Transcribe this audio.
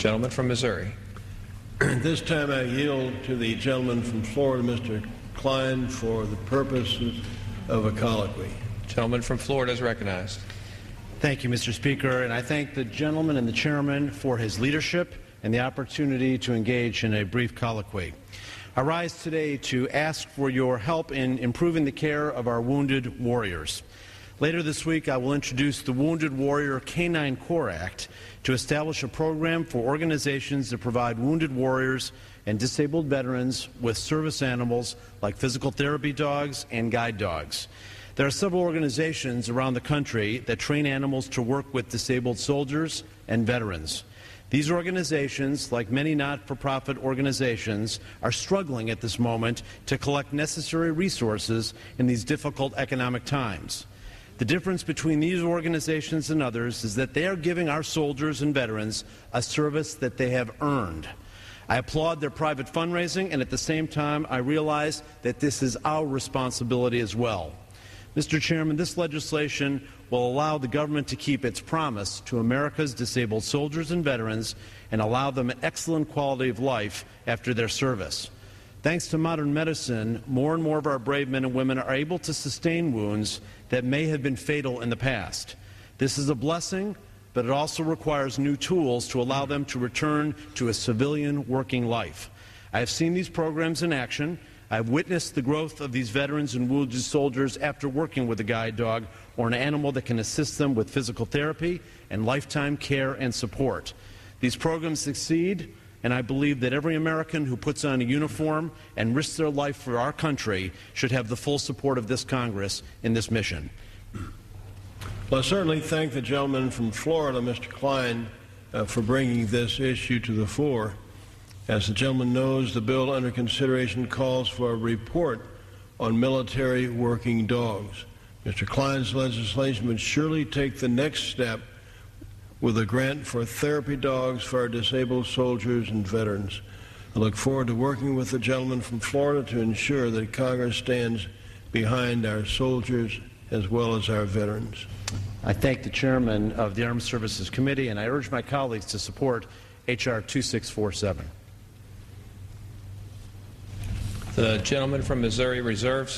Gentleman from Missouri. This time I yield to the gentleman from Florida, Mr. Klein, for the purposes of a colloquy. Gentleman from Florida is recognized. Thank you, Mr. Speaker, and I thank the gentleman and the chairman for his leadership and the opportunity to engage in a brief colloquy. I rise today to ask for your help in improving the care of our wounded warriors. Later this week, I will introduce the Wounded Warrior Canine Corps Act to establish a program for organizations that provide wounded warriors and disabled veterans with service animals like physical therapy dogs and guide dogs. There are several organizations around the country that train animals to work with disabled soldiers and veterans. These organizations, like many not-for-profit organizations, are struggling at this moment to collect necessary resources in these difficult economic times. The difference between these organizations and others is that they are giving our soldiers and veterans a service that they have earned. I applaud their private fundraising, and at the same time, I realize that this is our responsibility as well. Mr. Chairman, this legislation will allow the government to keep its promise to America's disabled soldiers and veterans and allow them an excellent quality of life after their service. Thanks to modern medicine, more and more of our brave men and women are able to sustain wounds that may have been fatal in the past. This is a blessing, but it also requires new tools to allow them to return to a civilian working life. I have seen these programs in action. I have witnessed the growth of these veterans and wounded soldiers after working with a guide dog or an animal that can assist them with physical therapy and lifetime care and support. These programs succeed, and I believe that every American who puts on a uniform and risks their life for our country should have the full support of this Congress in this mission. Well, I certainly thank the gentleman from Florida, Mr. Klein, for bringing this issue to the fore. As the gentleman knows, the bill under consideration calls for a report on military working dogs. Mr. Klein's legislation would surely take the next step with a grant for therapy dogs for our disabled soldiers and veterans. I look forward to working with the gentleman from Florida to ensure that Congress stands behind our soldiers as well as our veterans. I thank the chairman of the Armed Services Committee, and I urge my colleagues to support H.R. 2647. The gentleman from Missouri reserves.